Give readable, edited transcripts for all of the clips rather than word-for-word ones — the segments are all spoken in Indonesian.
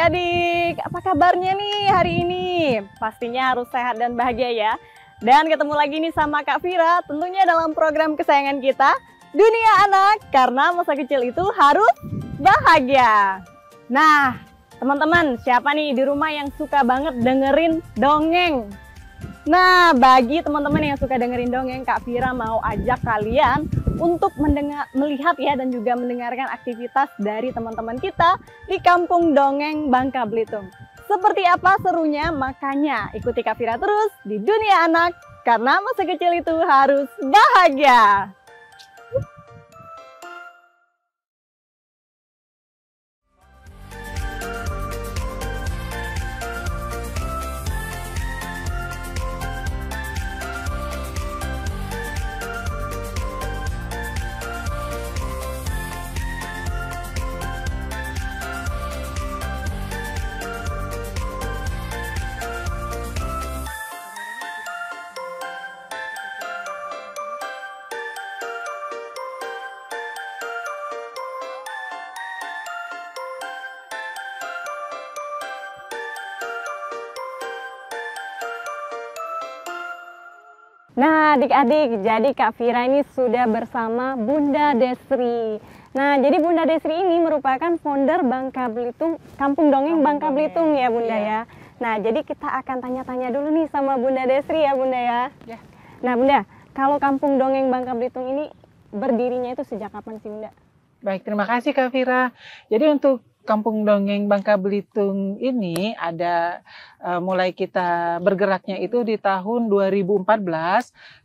adik-adik, apa kabarnya nih hari ini? Pastinya harus sehat dan bahagia ya. Dan ketemu lagi nih sama Kak Vira, tentunya dalam program kesayangan kita, Dunia Anak, karena masa kecil itu harus bahagia. Nah, teman-teman, siapa nih di rumah yang suka banget dengerin dongeng? Nah, bagi teman-teman yang suka dengerin dongeng, Kak Vira mau ajak kalian untuk melihat ya dan juga mendengarkan aktivitas dari teman-teman kita di Kampung Dongeng Bangka Belitung. Seperti apa serunya? Makanya ikuti Kak Vira terus di Dunia Anak, karena masa kecil itu harus bahagia. Nah, adik-adik, jadi Kak Vira ini sudah bersama Bunda Desri. Nah, jadi Bunda Desri ini merupakan founder Bangka Belitung, Kampung Dongeng Bangka Belitung ya Bunda ya. Nah, jadi kita akan tanya-tanya dulu nih sama Bunda Desri ya Bunda ya. Nah Bunda, kalau Kampung Dongeng Bangka Belitung ini berdirinya itu sejak kapan sih Bunda? Baik, terima kasih Kak Vira. Jadi untuk Kampung Dongeng Bangka Belitung ini ada mulai kita bergeraknya itu di tahun 2014,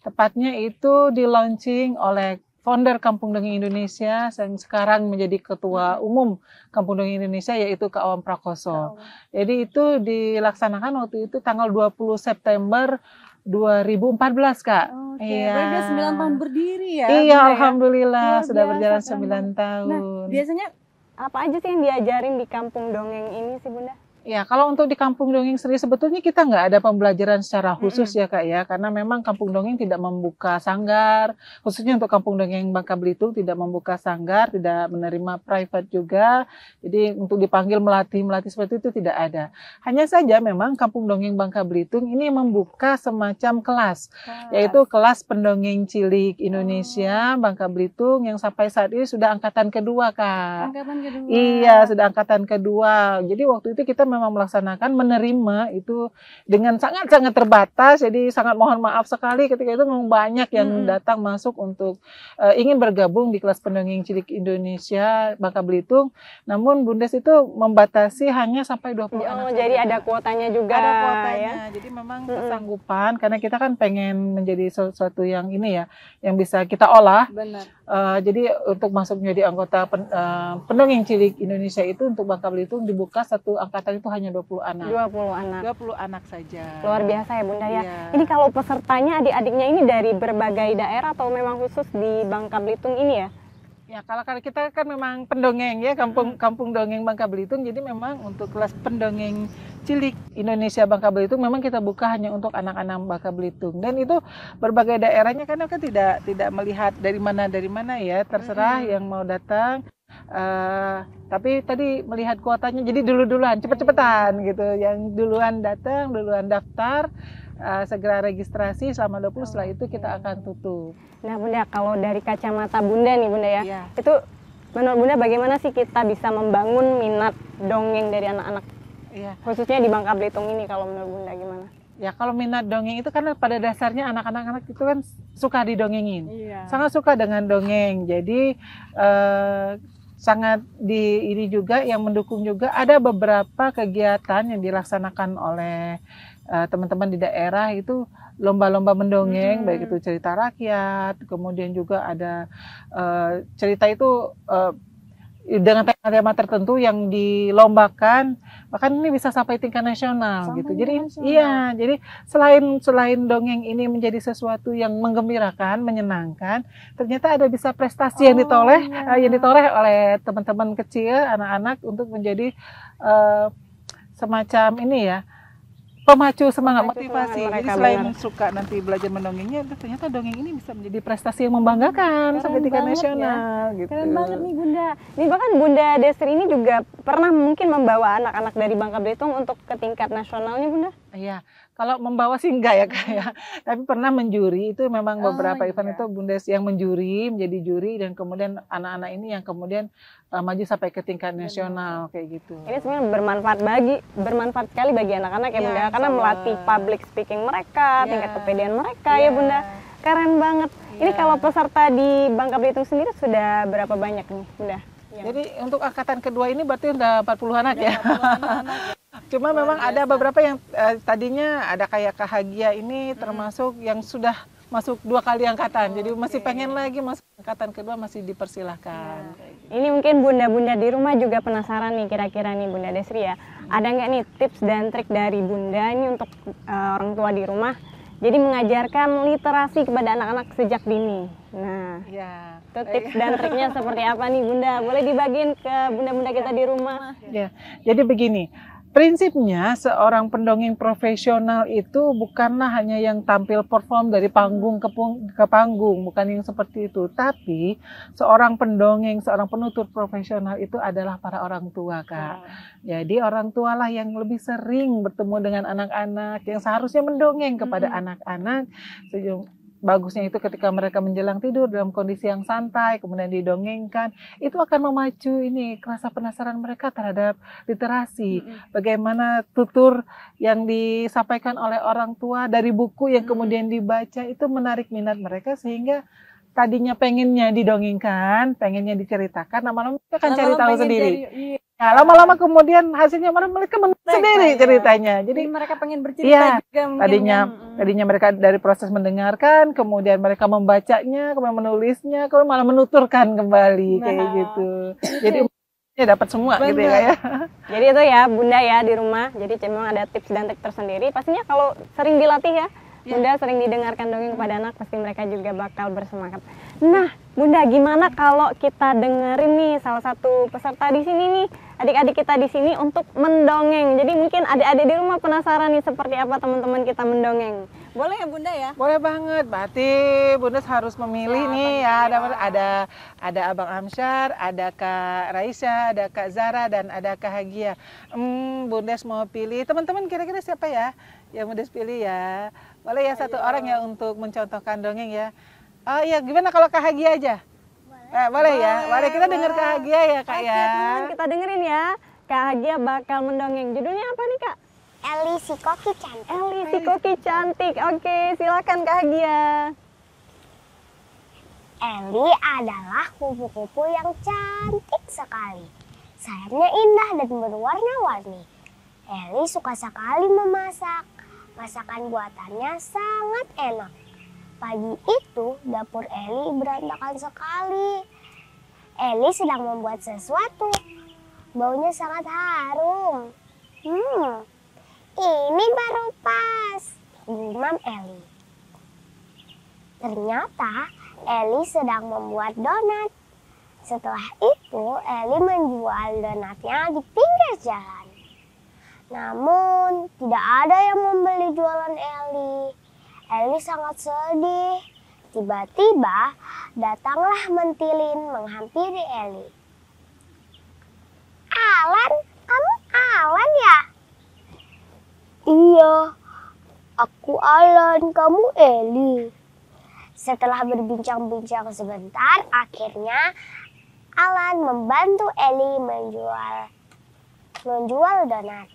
tepatnya itu di launching oleh founder Kampung Dongeng Indonesia yang sekarang menjadi ketua umum Kampung Dongeng Indonesia, yaitu Kak Awam Prakoso. Jadi itu dilaksanakan waktu itu tanggal 20 September 2014 Kak. Iya. Udah 9 tahun berdiri ya. Iya, alhamdulillah sudah berjalan 9 tahun. Nah, biasanya apa aja sih yang diajarin di Kampung Dongeng ini sih Bunda? Ya, kalau untuk di Kampung Dongeng sendiri sebetulnya kita nggak ada pembelajaran secara khusus ya Kak ya, karena memang Kampung Dongeng tidak membuka sanggar, khususnya untuk Kampung Dongeng Bangka Belitung tidak membuka sanggar, tidak menerima private juga, jadi untuk dipanggil melatih seperti itu tidak ada. Hanya saja memang Kampung Dongeng Bangka Belitung ini membuka semacam kelas, yaitu kelas pendongeng cilik Indonesia Bangka Belitung yang sampai saat ini sudah angkatan kedua Kak. Angkatan kedua. Iya, sudah angkatan kedua. Jadi waktu itu kita memang melaksanakan menerima itu dengan sangat-sangat terbatas, jadi sangat mohon maaf sekali ketika itu memang banyak yang datang masuk untuk ingin bergabung di kelas pendongeng cilik Indonesia Bangka Belitung, namun Bundes itu membatasi hanya sampai 20 anak. Jadi ada kuotanya juga. Ada kuotanya, ya? jadi memang kesanggupan, karena kita kan pengen menjadi sesuatu yang ini ya, yang bisa kita olah. Benar. Jadi untuk masuk menjadi anggota pendongeng cilik Indonesia itu untuk Bangka Belitung dibuka satu angkatan itu hanya 20 anak. 20 anak. 20 anak saja. Luar biasa ya Bunda ya. Iya. Ini kalau pesertanya adik-adiknya ini dari berbagai daerah atau memang khusus di Bangka Belitung ini ya? Ya, kalau kita kan memang pendongeng ya, Kampung Dongeng Bangka Belitung, jadi memang untuk kelas pendongeng cilik Indonesia Bangka Belitung memang kita buka hanya untuk anak-anak Bangka Belitung, dan itu berbagai daerahnya karena kan tidak melihat dari mana ya, terserah yang mau datang. Tapi tadi melihat kuotanya, jadi duluan cepet-cepetan gitu, yang duluan datang, duluan daftar, segera registrasi selama 20, setelah itu kita akan tutup. Nah Bunda, kalau dari kacamata Bunda nih Bunda ya, Iya. itu menurut Bunda bagaimana sih kita bisa membangun minat dongeng dari anak-anak, Iya. khususnya di Bangka Belitung ini, kalau menurut Bunda gimana? Ya, kalau minat dongeng itu karena pada dasarnya anak-anak itu kan suka didongengin, sangat suka dengan dongeng, jadi sangat ini juga yang mendukung juga ada beberapa kegiatan yang dilaksanakan oleh teman-teman di daerah, itu lomba-lomba mendongeng, baik itu cerita rakyat, kemudian juga ada cerita itu dengan tema-tema tertentu yang dilombakan, bahkan ini bisa sampai tingkat nasional gitu. Jadi iya, jadi selain dongeng ini menjadi sesuatu yang menggembirakan, menyenangkan, ternyata ada bisa prestasi yang ditoreh oleh teman-teman kecil, anak-anak, untuk menjadi semacam ini ya, pemacu semangat, Pemacu motivasi. semangat mereka, Jadi selain benar. suka nanti belajar mendongengnya, ternyata dongeng ini bisa menjadi prestasi yang membanggakan Keren sampai tingkat banget ya. nasional gitu. Keren banget nih Bunda. Ini bahkan Bunda Desri ini juga pernah mungkin membawa anak-anak dari Bangka Belitung untuk ke tingkat nasionalnya Bunda. Iya, kalau membawa sih enggak ya Kak ya. Tapi pernah menjuri, itu memang beberapa event itu Bundes yang menjuri, menjadi juri, dan kemudian anak-anak ini yang kemudian maju sampai ke tingkat nasional kayak gitu. Ini sebenarnya bermanfaat sekali bagi anak-anak ya Bunda, karena sama. melatih public speaking mereka, Ya. tingkat kepedean mereka ya Bunda. Keren banget. Ini Ya. kalau peserta di Bangka Belitung sendiri sudah berapa banyak nih Bunda? Jadi untuk angkatan kedua ini berarti udah 40 anak ya. Cuma memang ada beberapa yang tadinya ada kayak Kak Hagia ini termasuk yang sudah masuk 2 kali angkatan. Jadi masih pengen lagi masuk angkatan kedua, masih dipersilahkan. Ini mungkin bunda-bunda di rumah juga penasaran nih kira-kira nih Bunda Desri ya. Ada nggak nih tips dan trik dari Bunda ini untuk orang tua di rumah? Jadi mengajarkan literasi kepada anak-anak sejak dini. Nah, Ya. itu tips dan triknya seperti apa nih Bunda? Boleh dibagiin ke bunda-bunda kita di rumah? Ya, jadi begini, prinsipnya seorang pendongeng profesional itu bukanlah hanya yang tampil perform dari panggung ke panggung, bukan yang seperti itu. Tapi seorang pendongeng, seorang penutur profesional itu adalah para orang tua, Kak. Jadi orang tualah yang lebih sering bertemu dengan anak-anak, yang seharusnya mendongeng kepada anak-anak. Bagusnya itu ketika mereka menjelang tidur dalam kondisi yang santai, kemudian didongengkan, itu akan memacu ini rasa penasaran mereka terhadap literasi. Bagaimana tutur yang disampaikan oleh orang tua dari buku yang kemudian dibaca itu menarik minat mereka, sehingga tadinya pengennya didongengkan, pengennya diceritakan, lama-lama mereka akan cari tahu sendiri. Ya, lama-lama kemudian hasilnya mereka sendiri ceritanya. Jadi mereka pengen bercerita iya, juga mungkin. tadinya mereka dari proses mendengarkan, kemudian mereka membacanya, kemudian menulisnya, kemudian malah menuturkan kembali kayak gitu. Jadi dapat semua gitu ya. Jadi itu ya Bunda ya di rumah. Jadi memang ada tips dan trik tersendiri. Pastinya kalau sering dilatih ya, Bunda sering didengarkan dongeng kepada anak, pasti mereka juga bakal bersemangat. Nah, Bunda, gimana kalau kita dengerin nih salah satu peserta di sini nih, adik-adik kita di sini untuk mendongeng. Jadi mungkin adik-adik di rumah penasaran nih seperti apa teman-teman kita mendongeng. Boleh ya Bunda ya? Boleh banget, berarti Bunda harus memilih nih ya. Ada Abang Amsyar, ada Kak Raisa, ada Kak Zara, dan ada Kak Hagia. Bunda mau pilih teman-teman kira-kira siapa ya yang Bunda pilih ya? Boleh ya satu orang ya untuk mencontohkan dongeng ya. Oh iya, gimana kalau Kak Hagia aja? Boleh ya, boleh kita dengar Kak Hagia ya Kak ya. Teman, kita dengerin ya. Kak Hagia bakal mendongeng. Judulnya apa nih Kak? Eli si koki cantik. Eli si koki cantik. Oke, silakan Kak Hagia. Eli adalah kupu-kupu yang cantik sekali. Sayapnya indah dan berwarna-warni. Eli suka sekali memasak. Masakan buatannya sangat enak. Pagi itu dapur Eli berantakan sekali. Eli sedang membuat sesuatu. Baunya sangat harum. Ini baru pas, gumam Eli. Ternyata Eli sedang membuat donat. Setelah itu Eli menjual donatnya di pinggir jalan. Namun tidak ada yang membeli jualan Eli. Eli sangat sedih. Tiba-tiba datanglah Mentilin menghampiri Eli. Alan, kamu Alan ya? Iya, aku Alan, kamu Eli. Setelah berbincang-bincang sebentar, akhirnya Alan membantu Eli menjual donat.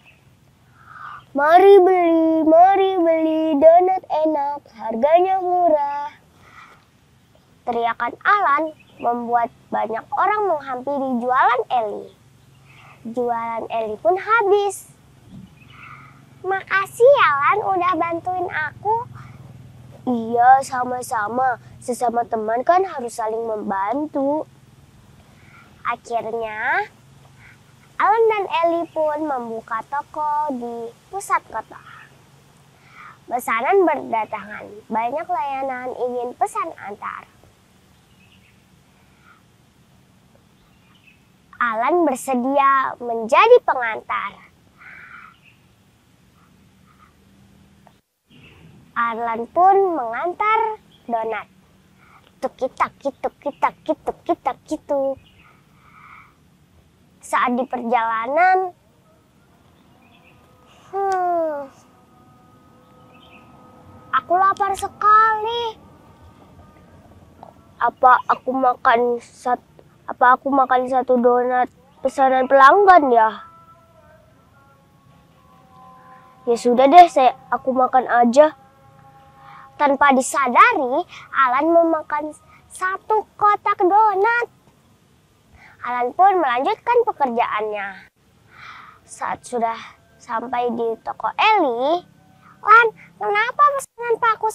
Mari beli donat enak, harganya murah. Teriakan Alan membuat banyak orang menghampiri jualan Eli. Jualan Eli pun habis. Makasih ya Lan udah bantuin aku. Iya, sama-sama. Sesama teman kan harus saling membantu. Akhirnya Alan dan Eli pun membuka toko di pusat kota. Pesanan berdatangan, banyak layanan ingin pesan antar. Alan bersedia menjadi pengantar. Alan pun mengantar donat. Tuk-kitak, gitu. Saat di perjalanan, aku lapar sekali. Apa aku makan satu donat pesanan pelanggan ya? Ya sudah deh, aku makan aja. Tanpa disadari, Alan memakan satu kotak donat. Alan pun melanjutkan pekerjaannya. Saat sudah sampai di toko Eli, Lan, kenapa pesanan Pakku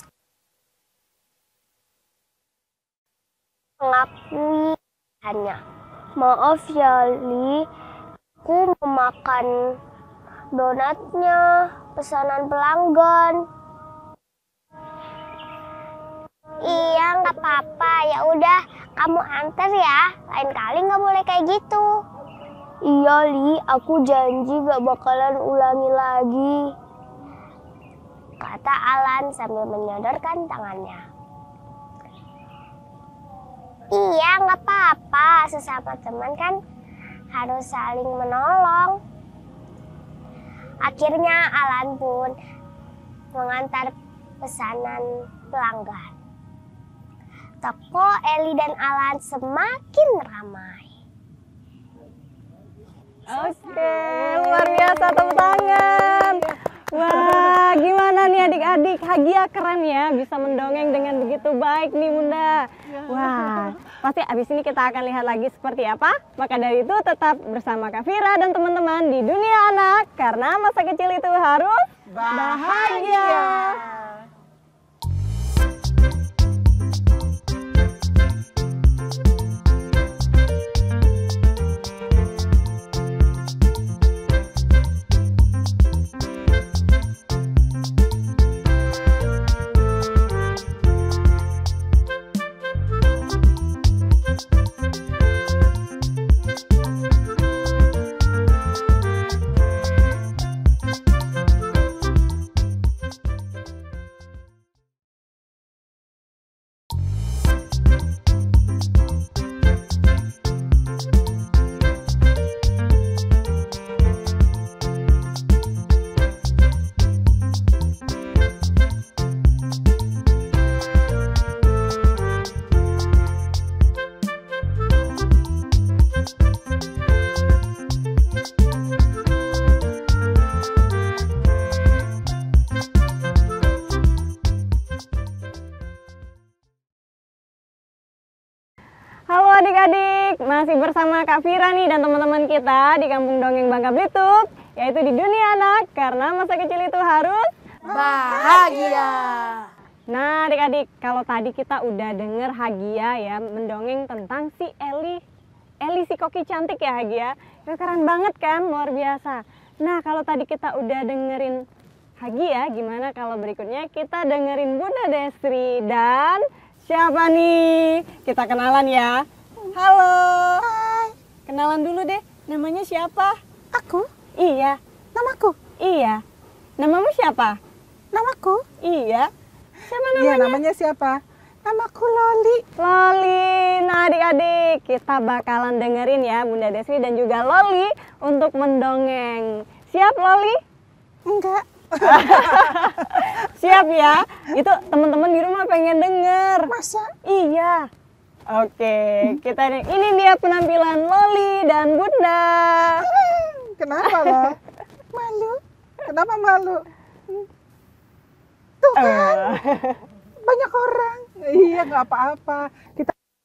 mengakui hanya? Maaf ya, Li, aku memakan donatnya pesanan pelanggan. Iya, nggak apa-apa. Ya udah, kamu antar ya. Lain kali nggak boleh kayak gitu. Iya, Li, aku janji nggak bakalan ulangi lagi, kata Alan sambil menyodorkan tangannya. Iya, nggak apa-apa. Sesama teman kan harus saling menolong. Akhirnya Alan pun mengantar pesanan pelanggan. Toko Eli dan Alan semakin ramai. Oke, luar biasa, tepuk tangan. Wah, gimana nih adik-adik? Hagia keren ya, bisa mendongeng dengan begitu baik nih Bunda. Wah, pasti abis ini kita akan lihat lagi seperti apa. Maka dari itu tetap bersama Kak Fira dan teman-teman di Dunia Anak, karena masa kecil itu harus bahagia. Halo adik-adik, masih bersama Kak Fira nih dan teman-teman kita di Kampung Dongeng Bangka Belitung, yaitu di Dunia Anak, karena masa kecil itu harus bahagia. Nah adik-adik, kalau tadi kita udah denger Hagia ya, mendongeng tentang si Eli si koki cantik ya Hagia. Ya, keren banget kan, luar biasa. Nah kalau tadi kita udah dengerin Hagia, gimana kalau berikutnya kita dengerin Bunda Desri dan siapa nih? Kita kenalan ya. Halo. Hai, Kenalan dulu deh. Namanya siapa? aku, Iya. namaku, Iya. Namamu siapa? namaku. Iya. Siapa namanya? Iya, namanya siapa? Namaku Loli. Loli. Nah adik-adik, kita bakalan dengerin ya Bunda Desri dan juga Loli untuk mendongeng. Siap Loli? Enggak. Siap ya? Itu teman-teman di rumah pengen denger. Masa? Iya. Oke, ini dia penampilan Loli dan Bunda. Kenapa loh? Malu? Kenapa malu? Tuh kan, banyak orang. Iya, nggak apa-apa.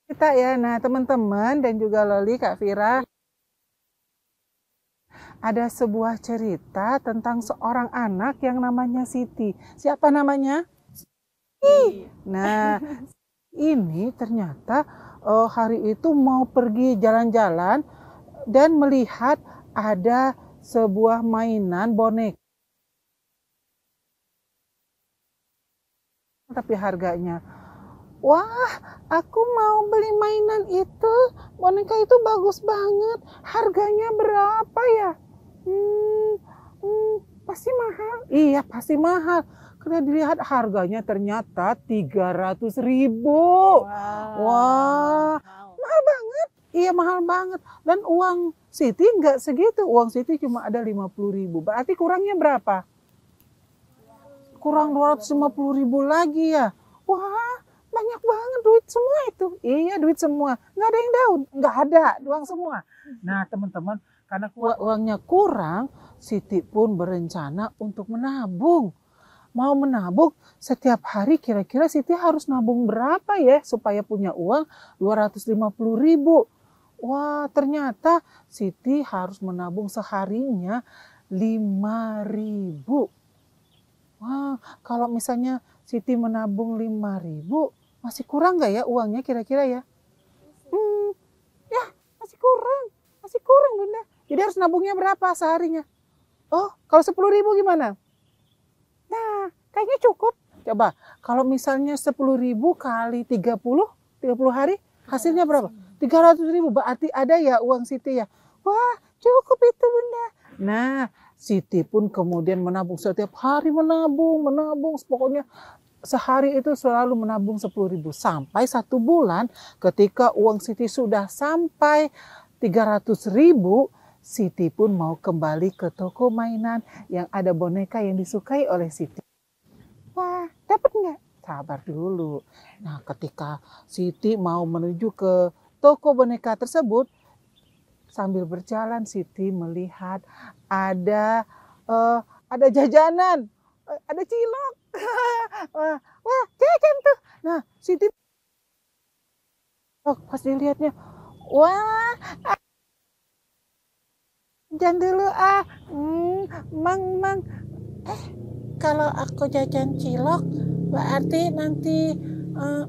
Kita ya, nah teman-teman dan juga Loli, Kak Fira, ada sebuah cerita tentang seorang anak yang namanya Siti. Siapa namanya? Siti. Nah, ini ternyata hari itu mau pergi jalan-jalan dan melihat ada sebuah mainan boneka. Tapi harganya, wah, aku mau beli mainan itu. Boneka itu bagus banget. Harganya berapa ya? Pasti mahal. Iya, pasti mahal. Kita dilihat harganya ternyata 300.000. Wah, mahal banget. Iya, mahal banget. Dan uang Siti nggak segitu. Uang Siti cuma ada 50.000. Berarti kurangnya berapa? Kurang 250.000 lagi ya. Wah, banyak banget duit semua itu. Iya, duit semua. Nggak ada yang daun. Nggak ada, uang semua. Nah, teman-teman, karena uangnya kurang, Siti pun berencana untuk menabung. Mau menabung setiap hari, kira-kira Siti harus nabung berapa ya supaya punya uang 250.000. Wah, ternyata Siti harus menabung seharinya 5.000. Wah, kalau misalnya Siti menabung 5.000, masih kurang nggak ya uangnya kira-kira ya? Ya, masih kurang Bunda. Jadi harus nabungnya berapa seharinya? Oh, kalau 10.000 gimana? Nah, kayaknya cukup. Coba, kalau misalnya 10.000 kali 30 hari, hasilnya berapa? 300.000, berarti ada ya uang Siti ya? Wah, cukup itu Bunda. Nah, Siti pun kemudian menabung setiap hari, menabung. Pokoknya sehari itu selalu menabung 10.000. Sampai 1 bulan ketika uang Siti sudah sampai 300.000, Siti pun mau kembali ke toko mainan yang ada boneka yang disukai oleh Siti. Wah, dapat nggak? Sabar dulu. Nah, ketika Siti mau menuju ke toko boneka tersebut, sambil berjalan Siti melihat ada jajanan, ada cilok. Wah, jajan tuh. Nah, Siti pas dilihatnya, wah, jajan dulu Mang. Kalau aku jajan cilok, berarti nanti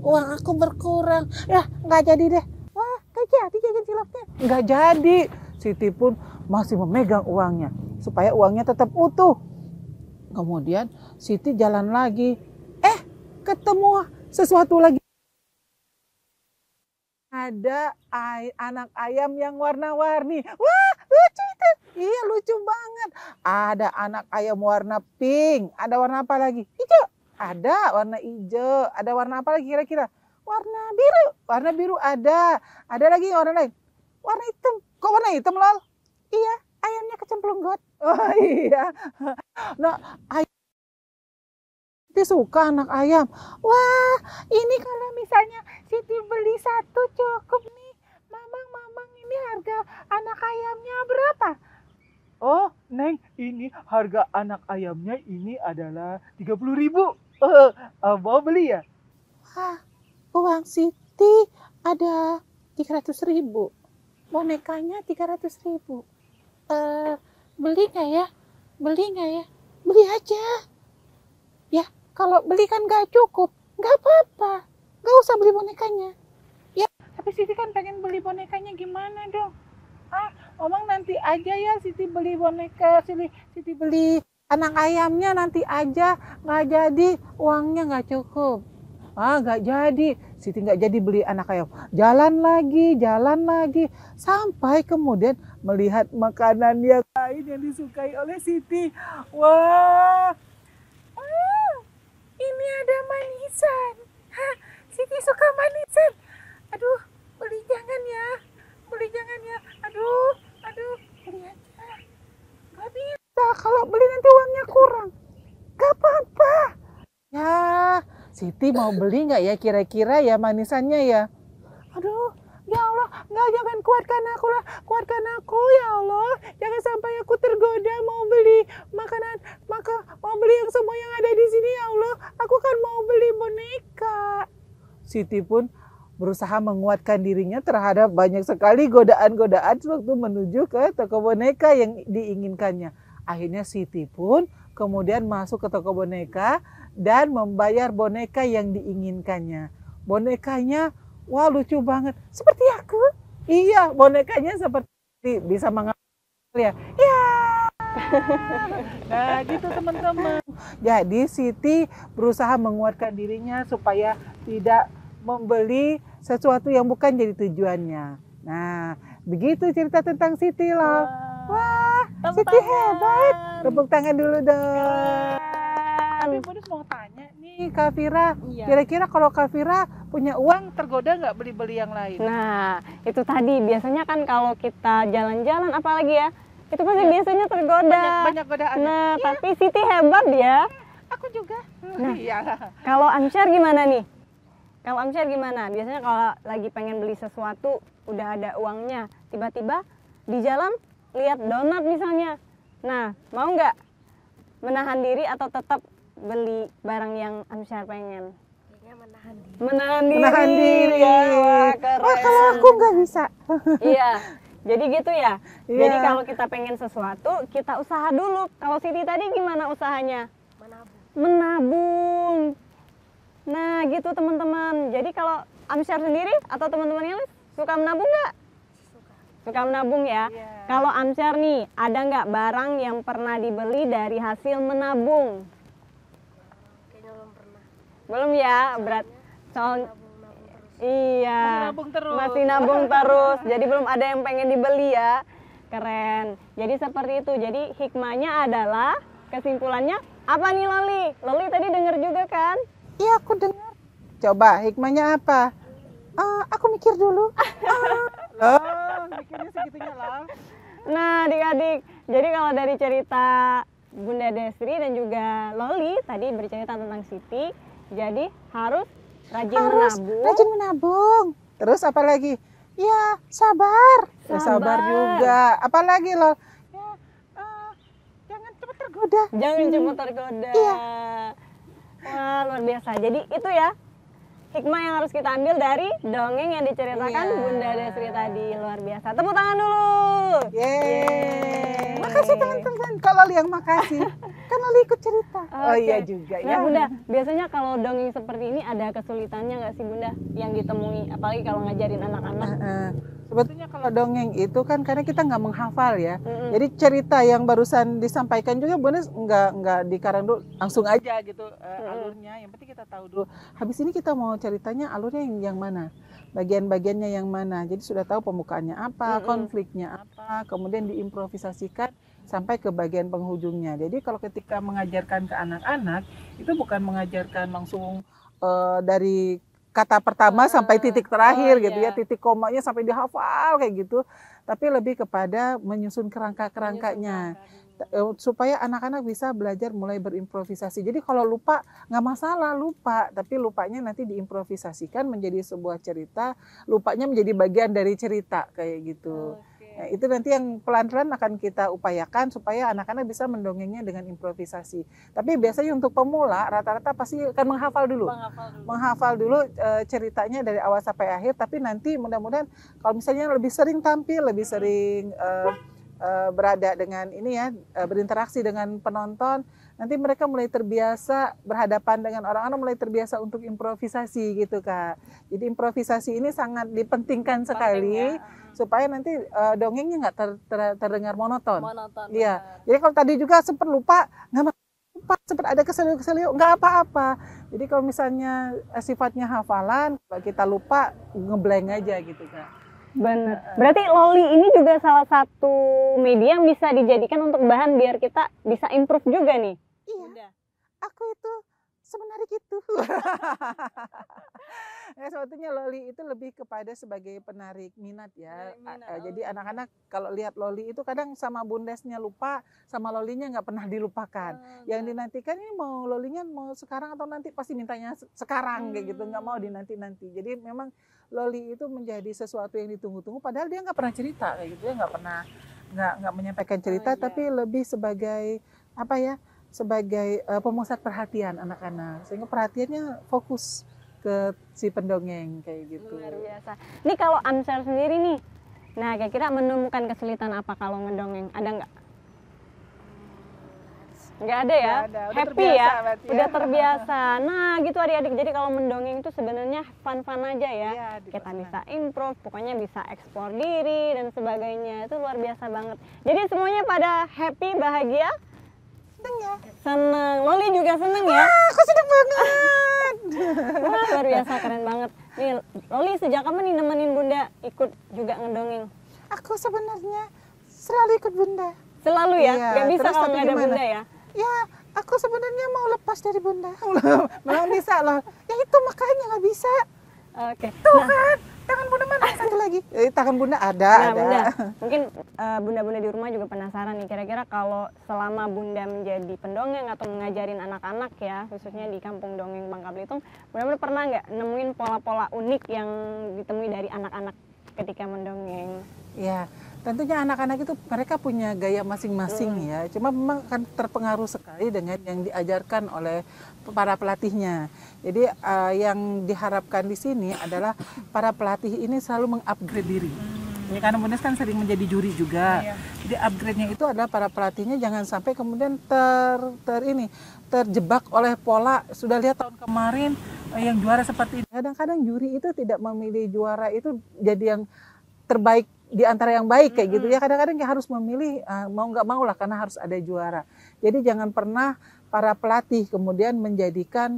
uang aku berkurang. Ya, nggak jadi deh. Wah, nggak jadi jajan ciloknya. Nggak jadi. Siti pun masih memegang uangnya, supaya uangnya tetap utuh. Kemudian Siti jalan lagi. Ketemu sesuatu lagi. Ada anak ayam yang warna-warni. Wah, lucu itu. Iya, lucu banget. Ada anak ayam warna pink. Ada warna apa lagi? Hijau. Ada warna hijau. Ada warna apa lagi kira-kira? Warna biru. Warna biru ada. Ada lagi warna lain. Warna hitam. Kok warna hitam, Lol? Iya, ayamnya kecemplung got. Oh iya. Nah, Siti suka anak ayam. Wah, ini kalau misalnya Siti beli 1 cukup nih. Mamang, ini harga anak ayamnya berapa? Oh, Neng, ini harga anak ayamnya ini adalah 30.000. Mau beli ya? Wah, uang Siti ada 300.000. Bonekanya 300.000. Beli nggak ya? Beli aja. Ya, kalau beli kan nggak cukup, nggak apa-apa. Nggak usah beli bonekanya. Ya, tapi Siti kan pengen beli bonekanya, gimana dong? Omang nanti aja ya Siti beli boneka, Siti beli anak ayamnya nanti aja. Nggak jadi, uangnya nggak cukup. Nggak jadi. Siti nggak jadi beli anak ayam. Jalan lagi. Sampai kemudian melihat makanan yang lain yang disukai oleh Siti. Wah, ini ada manisan. Siti suka manisan. Aduh, beli jangan ya. Aduh, beli aja. Gak bisa, kalau beli nanti uangnya kurang. Gak apa-apa. Ya, Siti mau beli nggak ya kira-kira ya manisannya ya? Aduh, ya Allah, jangan kuatkan aku ya Allah. Jangan sampai aku tergoda mau beli makanan, mau beli yang semua yang ada di sini ya Allah. Aku kan mau beli boneka. Siti pun berusaha menguatkan dirinya terhadap banyak sekali godaan-godaan waktu menuju ke toko boneka yang diinginkannya. Akhirnya Siti pun kemudian masuk ke toko boneka dan membayar boneka yang diinginkannya. Bonekanya, wah lucu banget. Seperti aku. Iya, bonekanya seperti bisa mengambil ya. Ya. Nah gitu teman-teman. Jadi Siti berusaha menguatkan dirinya supaya tidak membeli sesuatu yang bukan jadi tujuannya. Nah, begitu cerita tentang Siti loh. Wah, Siti hebat. Tepuk tangan dulu dong. Tapi Bunda mau tanya nih Kak Fira, Iya. kira-kira kalau Kak Fira punya uang tergoda nggak beli-beli yang lain? Nah, itu tadi biasanya kan kalau kita jalan-jalan apalagi ya, itu pasti biasanya tergoda. Banyak godaan. Nah, tapi Siti hebat ya. Aku juga. Nah. Iya. Kalau Amsyar gimana nih? Kalau Amsyar gimana? Biasanya kalau lagi pengen beli sesuatu, udah ada uangnya, tiba-tiba di jalan lihat donat misalnya. Nah, mau nggak menahan diri atau tetap beli barang yang Amsyar pengen? Menahan diri. Menahan diri. Ya, wah, keren. Wah, kalau aku nggak bisa. Iya. Jadi gitu ya. Iya. Jadi kalau kita pengen sesuatu, kita usaha dulu. Kalau Siti tadi gimana usahanya? Menabung. Nah, gitu teman-teman. Jadi kalau Amsyar sendiri atau teman-teman yang lain suka menabung nggak? Suka menabung ya. Iya. Kalau Amsyar nih, ada nggak barang yang pernah dibeli dari hasil menabung? Belum ya, berat. Soal iya. Masih nabung terus. Masih nabung terus. Jadi belum ada yang pengen dibeli ya. Keren. Jadi seperti itu. Jadi hikmahnya adalah kesimpulannya apa nih Loli? Loli tadi dengar juga kan? Iya, aku dengar. Coba hikmahnya apa? Aku mikir dulu. Oh, mikirnya segitunya lah. Nah, adik-adik. Jadi kalau dari cerita Bunda Desri dan juga Loli tadi bercerita tentang Siti, jadi harus rajin Harus menabung. rajin menabung. Terus apa lagi? Ya, sabar. Ya, sabar juga. Apa lagi loh? Jangan cepat tergoda. Jangan cuma tergoda. Iya. Wah, luar biasa. Jadi itu ya hikmah yang harus kita ambil dari dongeng yang diceritakan Iya. Bunda Desri tadi. Luar biasa. Tepuk tangan dulu. Yeay. Makasih teman-teman. Kalau yang makasih. Kan Loli ikut cerita. Oh Oke. iya juga Nah ya. Bunda, biasanya kalau dongeng seperti ini ada kesulitannya nggak sih Bunda yang ditemui? Apalagi kalau ngajarin anak-anak. Sebetulnya kalau dongeng itu kan karena kita nggak menghafal ya. Mm-mm. Jadi cerita yang barusan disampaikan juga Bunda nggak dikarang dulu langsung aja gitu alurnya. Yang penting kita tahu dulu. Habis ini kita mau ceritanya alurnya yang mana, bagian-bagiannya yang mana. Jadi sudah tahu pembukaannya apa, konfliknya apa, kemudian diimprovisasikan sampai ke bagian penghujungnya. Jadi kalau ketika mengajarkan ke anak-anak itu bukan mengajarkan langsung dari kata pertama sampai titik terakhir gitu ya, titik komanya sampai dihafal kayak gitu, tapi lebih kepada menyusun kerangka-kerangkanya supaya anak-anak bisa belajar mulai berimprovisasi. Jadi kalau lupa nggak masalah lupa, tapi lupanya nanti diimprovisasikan menjadi sebuah cerita, lupanya menjadi bagian dari cerita kayak gitu. Nah, itu nanti yang pelan-pelan akan kita upayakan supaya anak-anak bisa mendongengnya dengan improvisasi. Tapi biasanya untuk pemula rata-rata pasti akan menghafal dulu. Menghafal dulu ceritanya dari awal sampai akhir. Tapi nanti mudah-mudahan kalau misalnya lebih sering tampil, lebih sering berada dengan ini ya, berinteraksi dengan penonton, nanti mereka mulai terbiasa berhadapan dengan orang-orang, mulai terbiasa untuk improvisasi gitu Kak. Jadi improvisasi ini sangat dipentingkan sekali supaya nanti dongengnya nggak terdengar monoton. Iya. Jadi kalau tadi juga sempat lupa, nggak lupa, sempat ada keseliu-keseliu, nggak apa-apa. Jadi kalau misalnya sifatnya hafalan, kalau kita lupa ngeblank aja gitu Kak. Benar. Berarti Loli ini juga salah satu media yang bisa dijadikan untuk bahan biar kita bisa improve juga nih. Iya. Aku itu sebenarnya gitu. Ya, sebetulnya Loli itu lebih kepada sebagai penarik minat ya. Jadi anak-anak kalau lihat Loli itu kadang sama bundesnya lupa, sama Lolinya nggak pernah dilupakan. Yang dinantikan ini mau Lolinya mau sekarang atau nanti, pasti mintanya sekarang kayak gitu, nggak mau dinanti-nanti. Jadi memang Loli itu menjadi sesuatu yang ditunggu-tunggu, padahal dia nggak pernah cerita kayak gitu ya, nggak pernah nggak menyampaikan cerita, tapi lebih sebagai apa ya? Sebagai pemusat perhatian anak-anak, sehingga perhatiannya fokus ke si pendongeng kayak gitu. Luar biasa. Ini kalau Amsyar sendiri nih, nah kira-kira menemukan kesulitan apa kalau ngedongeng? Ada nggak? Nggak ada ya? Nggak ada. Udah Happy terbiasa ya? berarti ya. Udah terbiasa. Nah gitu adik-adik, jadi kalau mendongeng itu sebenarnya fun-fun aja ya. Iya, Kita bisa improve, pokoknya bisa eksplor diri dan sebagainya. Itu luar biasa banget. Jadi semuanya pada happy, bahagia? Seneng ya. Seneng. Loli juga seneng ya? Aku seneng banget. Wah, luar biasa, keren banget. Nih, Loli sejak kapan nih nemenin Bunda ikut juga ngedongeng? Aku sebenarnya selalu ikut Bunda. Selalu ya? Iya, Gak bisa terus kalau tapi nggak ada gimana? Bunda ya? Ya, Aku sebenarnya mau lepas dari bunda. Belum bisa loh. Ya itu makanya nggak bisa. Oke. Tuh kan, tangan bunda mana? Satu lagi. Tangan bunda ada. Nah, ada. Bunda, mungkin bunda-bunda di rumah juga penasaran nih, kira-kira kalau selama Bunda menjadi pendongeng atau mengajarin anak-anak ya, khususnya di Kampung Dongeng Bangka Belitung, Bunda pernah nggak nemuin pola-pola unik yang ditemui dari anak-anak ketika mendongeng? Ya, tentunya anak-anak itu mereka punya gaya masing-masing ya. Cuma memang akan terpengaruh sekali dengan yang diajarkan oleh para pelatihnya. Jadi yang diharapkan di sini adalah para pelatih ini selalu mengupgrade diri. Ya, karena Bunda kan sering menjadi juri juga. Jadi upgrade-nya itu adalah para pelatihnya jangan sampai kemudian terjebak oleh pola. Sudah lihat tahun kemarin yang juara seperti ini. Kadang-kadang juri itu tidak memilih juara itu jadi yang terbaik di antara yang baik kayak gitu ya. Kadang-kadang harus memilih mau nggak mau lah karena harus ada juara. Jadi jangan pernah para pelatih kemudian menjadikan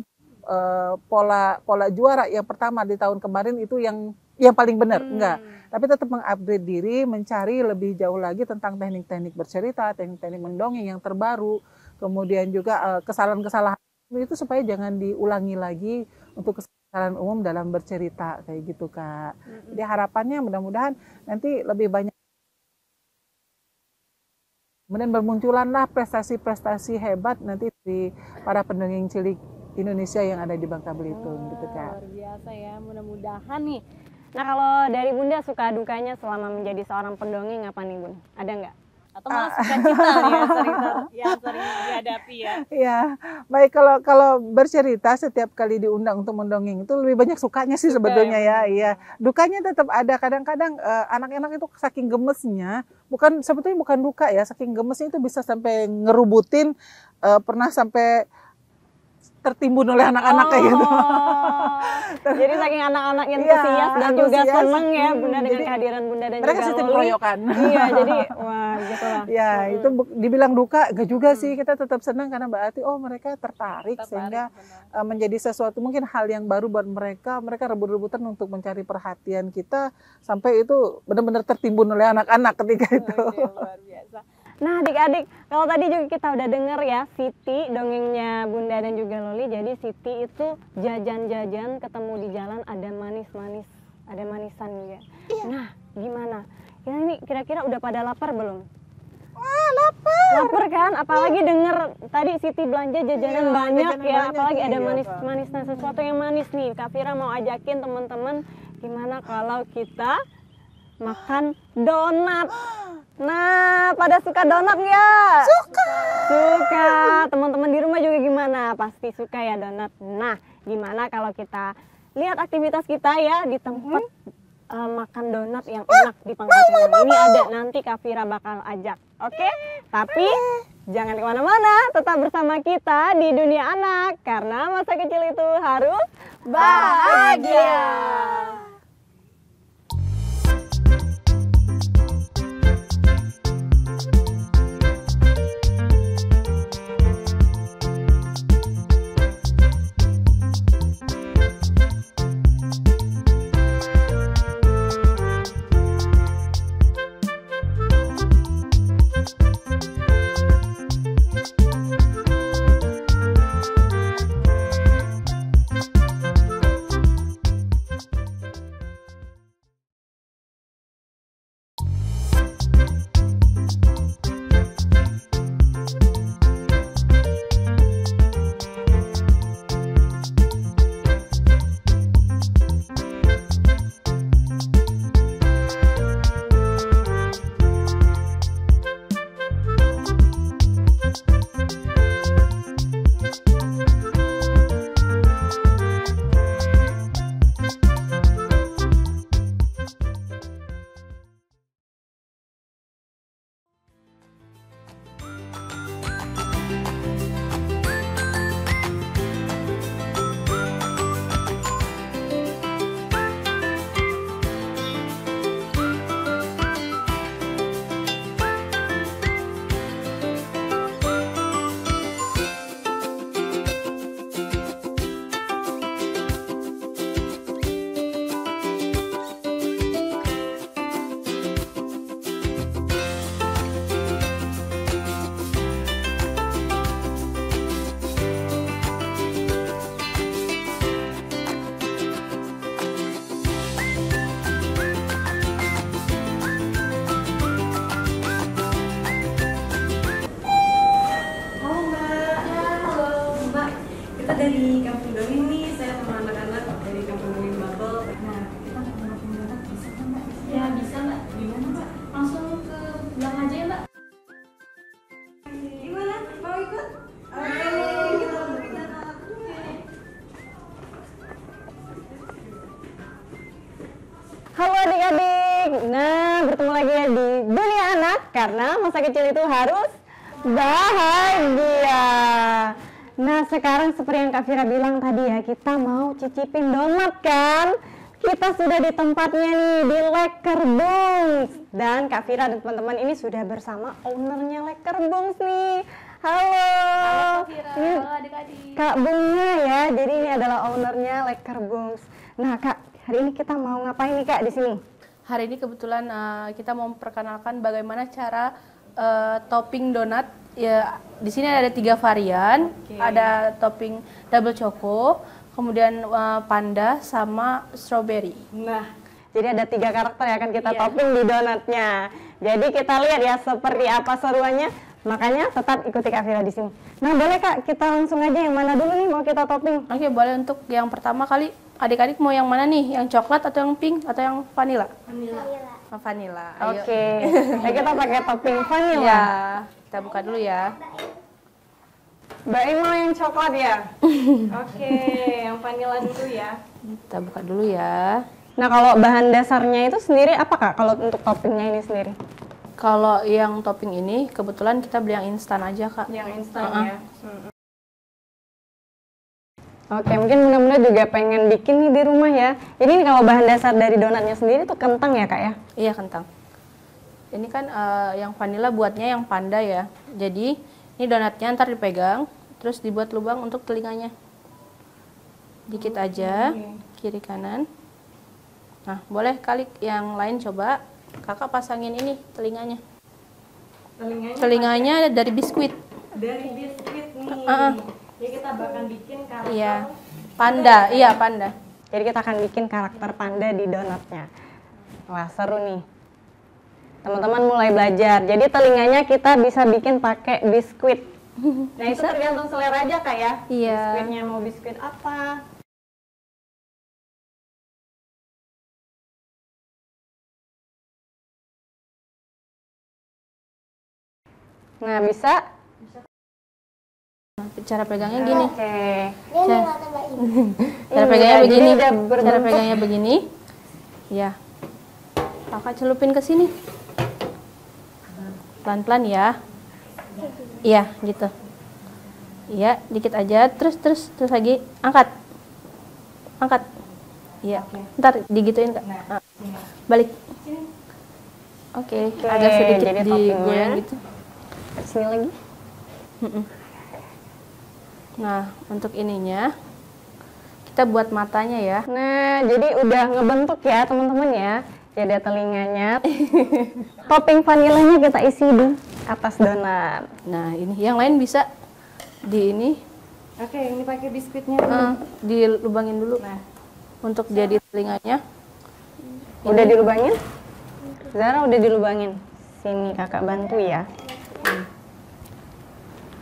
pola juara yang pertama di tahun kemarin itu yang paling benar, enggak. Tapi tetap mengupgrade diri, mencari lebih jauh lagi tentang teknik-teknik bercerita, teknik-teknik mendongeng yang terbaru, kemudian juga kesalahan-kesalahan itu supaya jangan diulangi lagi untuk kesalahan umum dalam bercerita kayak gitu, Kak. Jadi harapannya mudah-mudahan nanti lebih banyak, kemudian bermunculanlah prestasi-prestasi hebat nanti di para pendongeng cilik Indonesia yang ada di Bangka Belitung gitu, Kak. Luar biasa ya, mudah-mudahan nih. Nah, kalau dari Bunda suka dukanya selama menjadi seorang pendongeng apa nih, Bun? Ada nggak? Atau malah suka cita yang sering dihadapi ya? Ya, baik, kalau bercerita setiap kali diundang untuk mendongeng itu lebih banyak sukanya sih sebetulnya ya. Iya, dukanya tetap ada. Kadang-kadang anak-anak itu saking gemesnya, sebetulnya bukan duka ya, saking gemesnya itu bisa sampai ngerubutin, pernah sampai tertimbun oleh anak-anak kayak gitu. Jadi saking anak-anak antusias dan juga seneng ya Bunda dengan kehadiran Bunda dan mereka juga sistem Loli. keroyokan. Iya, jadi wah gitu lah. Ya, itu dibilang duka enggak juga sih, kita tetap senang karena berarti mereka tertarik sehingga menjadi sesuatu mungkin hal yang baru buat mereka. Mereka rebut-rebutan untuk mencari perhatian kita sampai itu benar-benar tertimbun oleh anak-anak ketika itu. Luar biasa. Nah, adik-adik, kalau tadi juga kita udah denger ya, Siti, dongengnya Bunda dan juga Loli. Jadi Siti itu jajan-jajan, ketemu di jalan ada manis-manis, ada manisan juga. Iya. Nah, gimana? Ya ini kira-kira udah pada lapar belum? Wah, lapar. Lapar kan? Apalagi denger tadi Siti belanja jajanan banyak ya, apalagi ada manis-manis. Nah, sesuatu yang manis nih, Kak Fira mau ajakin teman-teman gimana kalau kita makan donat. Nah, pada suka donat nggak? Suka. Teman-teman di rumah juga gimana? Pasti suka ya donat. Nah, gimana kalau kita lihat aktivitas kita ya di tempat makan donat yang enak di Pangkal Pinang. Ini ada, nanti Kak Fira bakal ajak. Oke? Tapi jangan kemana-mana, tetap bersama kita di Dunia Anak. Karena masa kecil itu harus bahagia. Halo adik-adik. Nah, bertemu lagi ya di Dunia Anak karena masa kecil itu harus bahagia. Nah, sekarang seperti yang Kak Fira bilang tadi ya, kita mau cicipin donat kan? Kita sudah di tempatnya nih, di Lekkerbungs. Dan Kak Fira dan teman-teman ini sudah bersama ownernya Lekkerbungs nih. Halo. Halo Kak Fira, Ini halo adik-adik. Kak Bunga ya, jadi ini adalah ownernya Lekkerbungs. Nah Kak, hari ini kita mau ngapain nih Kak di sini? Hari ini kebetulan kita mau memperkenalkan bagaimana cara topping donat. Ya, di sini ada 3 varian. Ada topping double choco, kemudian panda sama strawberry. Nah, jadi ada 3 karakter yang akan kita Iya. topping di donatnya. Jadi kita lihat ya seperti apa seruannya. Makanya tetap ikuti Kak Fira di sini. Nah boleh Kak, kita langsung aja yang mana dulu nih mau kita topping? Oke, boleh. Untuk yang pertama kali, adik-adik mau yang mana nih? Yang coklat atau yang pink atau yang vanilla? Vanilla. Ayo. Oke, nah, kita pakai topping vanilla. Ya, kita buka dulu ya. Mbak Im mau yang coklat ya? Oke, yang vanilla dulu ya. Kita buka dulu ya. Nah kalau bahan dasarnya itu sendiri apa Kak? Kalau untuk toppingnya ini sendiri? Kalau yang topping ini kebetulan kita beli yang instan aja, Kak. Yang instan ya. Oke, mungkin Bunda-Bunda juga pengen bikin nih di rumah ya. Jadi ini kalau bahan dasar dari donatnya sendiri tuh kentang ya Kak ya? Iya, kentang. Ini kan yang vanilla buatnya yang panda ya. Jadi ini donatnya ntar dipegang, terus dibuat lubang untuk telinganya. Dikit aja, kiri kanan. Nah, boleh kali yang lain coba. Kakak pasangin ini telinganya. Telinganya dari biskuit. Dari biskuit nih. Jadi kita bakal bikin karakter. Iya. Panda, iya panda. Jadi kita akan bikin karakter panda di donatnya. Wah seru nih. Teman-teman mulai belajar. Jadi telinganya kita bisa bikin pakai biskuit. Nah itu tergantung selera aja Kak ya. Iya. Biskuitnya mau biskuit apa? Nah bisa. Cara pegangnya gini. Oke. Cara pegangnya Iya, begini. jadi udah Cara berbentuk. pegangnya begini. Ya. Kakak celupin ke sini. Pelan-pelan ya. Iya, gitu. Iya, dikit aja. Terus lagi angkat. Angkat. Iya. Ntar digituin, Kak. Nah, balik. Oke, agak sedikit jadi digoyang toppingnya. gitu. Sini lagi. Nah, untuk ininya kita buat matanya ya. Nah, jadi udah ngebentuk ya teman-teman ya. Jadi ada telinganya. Topping vanilanya kita isi di atas donat. Nah, ini yang lain bisa di ini Oke, ini pakai biskuitnya. dilubangin dulu. Nah, untuk dia di telinganya. Udah dilubangin? Zara udah dilubangin. Sini kakak bantu ya.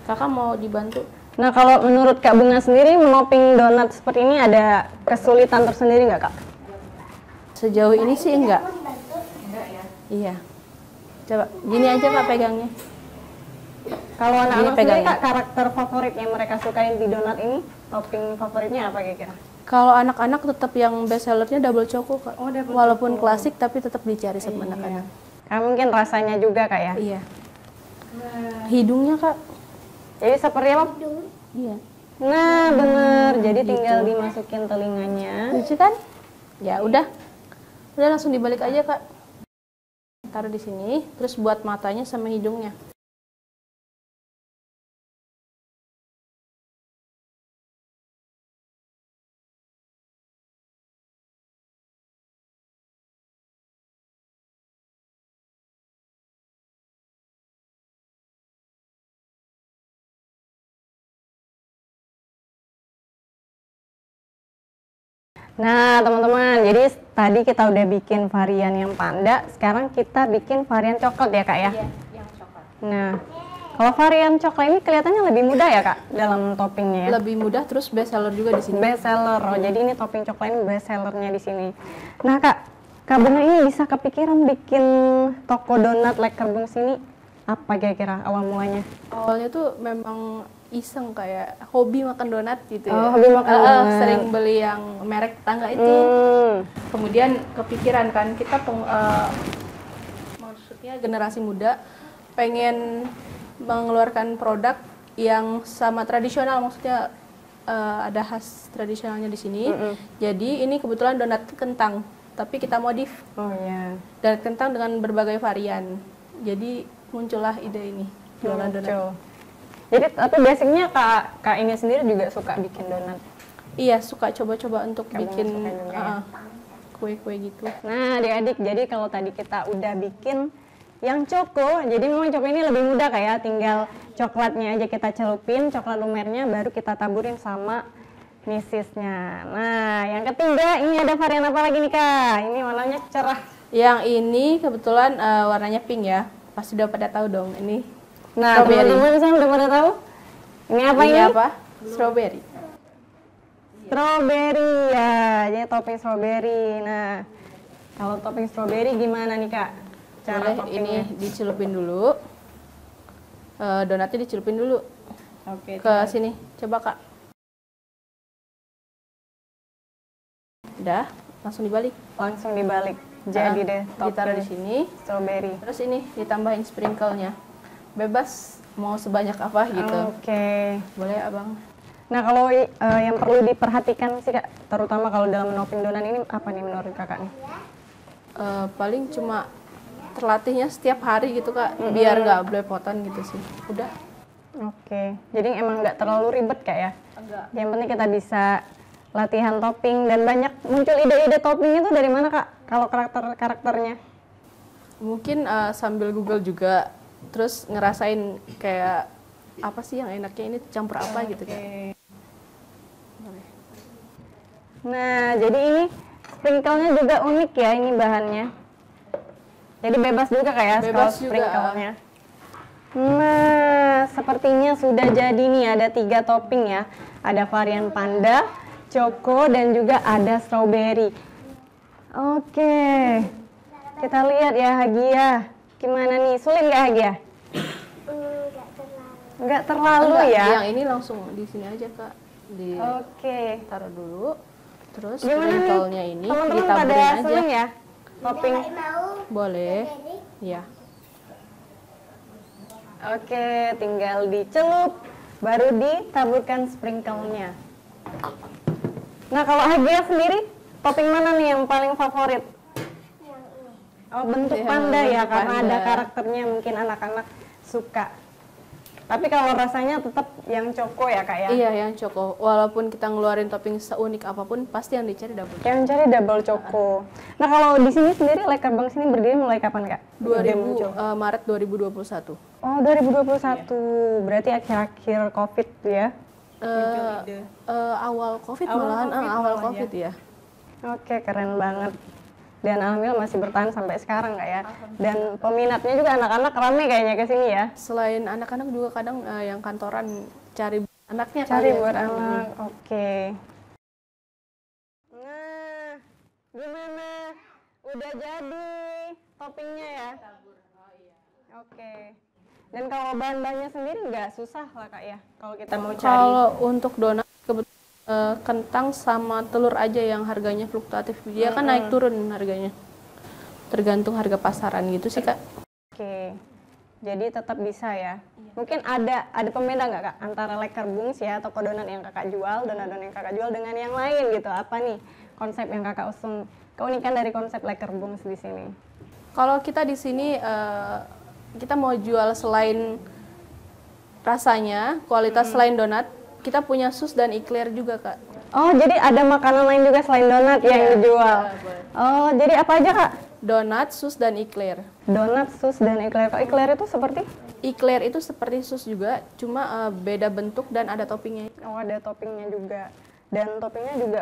Kakak mau dibantu? Nah, kalau menurut Kak Bunga sendiri menopping donat seperti ini ada kesulitan tersendiri nggak Kak? Sejauh ini sih enggak. Enggak ya? Iya. Coba gini aja Kak pegangnya. Kalau anak-anak sendiri pegangnya. Kak, karakter favorit yang mereka sukain di donat ini, topping favoritnya apa kira-kira? Kalau anak-anak tetap yang best sellernya double choco Kak. Oh, double Walaupun klasik tapi tetap dicari sama anak-anak. Karena mungkin rasanya juga Kak ya? Iya. Hidungnya Kak. Jadi seperti apa? Iya. Nah, bener. Jadi tinggal dimasukin telinganya. Lucu kan? Ya udah. Udah langsung dibalik aja Kak. Taruh di sini, terus buat matanya sama hidungnya. Nah, teman-teman, jadi tadi kita udah bikin varian yang panda, sekarang kita bikin varian coklat ya, Kak ya? Iya, yang coklat. Nah, kalau varian coklat ini kelihatannya lebih mudah ya, Kak, dalam toppingnya ya? Lebih mudah terus best seller juga di sini. Best seller, oh, jadi ini topping coklat ini best sellernya di sini. Nah, Kak Bunga ini bisa kepikiran bikin toko donat Lekkerbungs ini apa kira-kira awal mulanya? Awalnya tuh memang iseng kayak hobi makan donat gitu ya. Oh, hobi makan donat. Sering beli yang merek tetangga itu. Kemudian kepikiran kan kita maksudnya generasi muda pengen mengeluarkan produk yang sama tradisional, maksudnya ada khas tradisionalnya di sini. Jadi ini kebetulan donat kentang, tapi kita modif. Oh iya. Donat kentang dengan berbagai varian. Jadi muncullah ide ini, jualan donat. Jadi tapi basicnya kak ini sendiri juga suka bikin donat. Iya, suka coba-coba untuk Kamu bikin suka juga ya? kue-kue gitu. Nah adik-adik, jadi kalau tadi kita udah bikin yang Choco, jadi memang Choco ini lebih mudah kayak tinggal coklatnya aja kita celupin, coklat lumernya baru kita taburin sama misisnya. Nah yang ketiga ini ada varian apa lagi nih kak? Ini warnanya cerah. Yang ini kebetulan warnanya pink ya, pasti udah pada tahu dong ini. Nah teman-teman misalnya udah pada tahu? Ini apa ini? Apa? Strawberry. Strawberry ya, jadi topping strawberry. Nah kalau topping strawberry gimana nih kak? Cara Boleh ini dicelupin dulu. Donatnya dicelupin dulu. Oke. Ke sini, coba kak. Udah, langsung dibalik. Langsung dibalik. Jadi deh Ditaruh di sini. strawberry. Terus ini ditambahin sprinkle-nya. Bebas mau sebanyak apa gitu. Oke. Boleh abang. Nah kalau yang perlu diperhatikan sih kak, terutama kalau dalam menopping donat ini apa nih menurut kakak nih? Paling cuma terlatihnya setiap hari gitu kak, biar nggak belepotan gitu sih. Udah. Oke. Jadi emang nggak terlalu ribet kak ya? Enggak. Yang penting kita bisa latihan topping dan banyak muncul ide-ide topping itu dari mana kak? Kalau karakternya? Mungkin sambil Google juga, terus ngerasain kayak apa sih yang enaknya ini campur apa gitu kan. Nah jadi ini sprinkle-nya juga unik ya ini bahannya. Jadi bebas juga kayak Bebas juga. sprinkle-nya. Nah sepertinya sudah jadi nih, ada 3 topping ya. Ada varian panda, choco dan juga ada strawberry. Oke, kita lihat ya Hagia. Gimana nih, sulit nggak Hagia? Nggak terlalu Enggak, ya? yang ini langsung di sini aja kak, Oke. ditaruh dulu, terus Gimana nih? sprinklenya ini Teman-teman ditaburin pada aja. seneng ya? Topping. Boleh, ya. Oke, tinggal dicelup, baru ditaburkan sprinkle-nya. Nah kalau Hagia sendiri, topping mana nih yang paling favorit? Oh bentuk Yang panda ya, bentuk karena panda. ada karakternya mungkin anak-anak suka. Tapi kalau rasanya tetap yang choco ya kak ya? Iya yang choco, walaupun kita ngeluarin topping seunik apapun, pasti yang dicari double. Yang mencari double choco. Nah kalau di sini sendiri Leker Bank sini berdiri mulai kapan kak? Ide muncul. Maret 2021. Oh 2021, berarti akhir-akhir COVID ya? Awal COVID Awal malahan, COVID awal malah COVID ya. Oke, keren banget. Dan alhamdulillah masih bertahan sampai sekarang kak ya. Dan peminatnya juga anak-anak rame kayaknya ke sini ya. Selain anak-anak juga kadang yang kantoran cari anaknya Cari kali ya. buat anak. Oke. Nah, gimana? Udah jadi toppingnya ya? Oke. Dan kalau bahan-bahannya sendiri nggak susah lah kak ya? Kalau kita mau cari. Kalau untuk donat kentang sama telur aja yang harganya fluktuatif, dia kan naik turun harganya, tergantung harga pasaran gitu sih kak. Oke, jadi tetap bisa ya. Mungkin ada pembeda nggak kak antara Leker Bungs ya toko donat yang kakak jual, donat-donat yang kakak jual dengan yang lain gitu? Apa nih konsep yang kakak usung? Keunikan dari konsep Leker Bungs di sini? Kalau kita di sini kita mau jual selain rasanya, kualitas selain donat, kita punya sus dan eclair juga kak. Oh, jadi ada makanan lain juga selain donat yang dijual? Oh, jadi apa aja kak? Donat, sus dan eclair. Donat, sus, dan eclair. Kok eclair itu seperti? Eclair itu seperti sus juga, cuma beda bentuk dan ada toppingnya. Oh, ada toppingnya juga. Dan toppingnya juga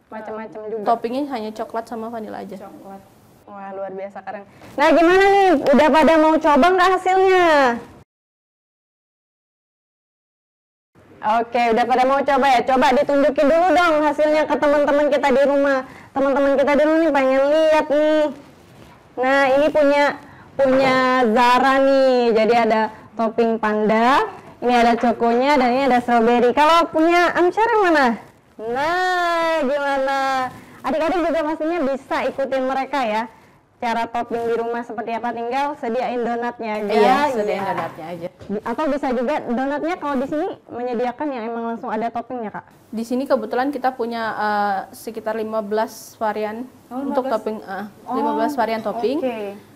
macam-macam juga. Toppingnya hanya coklat sama vanila aja. Coklat. Wah, luar biasa keren. Nah, gimana nih? Udah pada mau coba nggak hasilnya? Oke, udah pada mau coba ya? Coba ditunjukin dulu dong hasilnya ke teman-teman kita di rumah. Teman-teman kita di rumah nih pengen lihat nih. Nah, ini punya Zara nih. Jadi ada topping panda, Ini ada cokonya dan ini ada strawberry. Kalau punya Amsyar yang mana? Nah, gimana? Adik-adik juga pastinya bisa ikutin mereka ya. Cara topping di rumah seperti apa, tinggal sediain donatnya aja. Iya, sediain donatnya aja. Atau bisa juga donatnya kalau di sini menyediakan yang emang langsung ada toppingnya, Kak. Di sini kebetulan kita punya sekitar 15 varian untuk topping, 15 varian topping. Oke.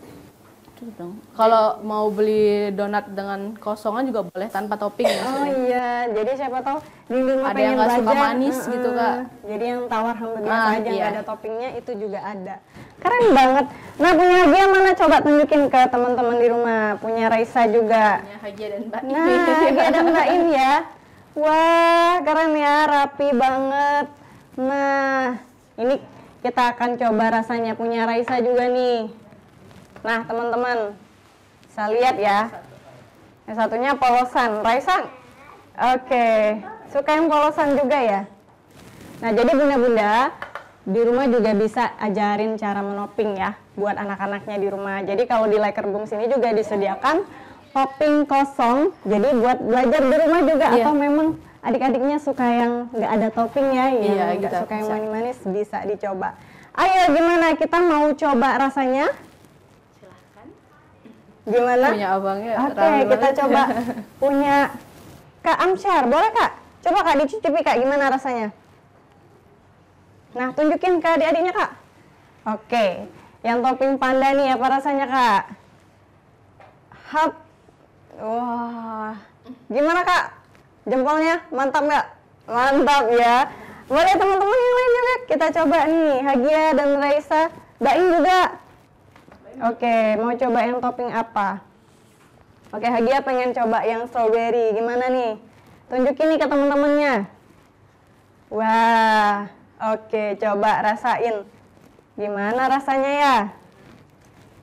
Kalau mau beli donat dengan kosongan juga boleh tanpa topping ya. Oh iya, jadi siapa tahu di rumah Ada pengen yang nggak suka belajar, manis gitu, Kak. Jadi yang tawar biasa aja iya. nggak ada toppingnya itu juga ada. Keren banget. Nah, punya hadiah mana? Coba tunjukin ke teman-teman di rumah. Punya Raisa juga. Punya Hagia dan Mbak Nah, Hagia dan Mbak Im ya. Wah, keren ya, rapi banget. Nah, ini kita akan coba rasanya punya Raisa juga nih. Nah, teman-teman, bisa lihat ya. Yang satunya polosan. Raisa, oke. Suka yang polosan juga ya? Nah, jadi bunda-bunda, di rumah juga bisa ajarin cara menoping ya, buat anak-anaknya di rumah. Jadi kalau di Lakerbung sini juga disediakan topping kosong. Jadi buat belajar di rumah juga, atau memang adik-adiknya suka yang nggak ada toppingnya, yang nggak suka yang manis-manis, bisa dicoba. Ayo, gimana? Kita mau coba rasanya? Gimana? Punya abangnya. Oke, kita coba punya Kak Amsyar. Boleh, Kak? Coba Kak dicicipi, Kak, gimana rasanya? Nah, tunjukin ke adik-adiknya, Kak. Oke, yang topping panda nih, apa rasanya, Kak? Hap. Wah, gimana, Kak? Jempolnya mantap nggak? Mantap ya. Boleh teman-teman yang lain juga kita coba nih, Hagia dan Raisa. Baim juga. Oke, mau coba yang topping apa? Oke, Hagia pengen coba yang strawberry. Gimana nih? Tunjukin nih ke teman-temannya. Wah, oke, coba rasain. Gimana rasanya ya?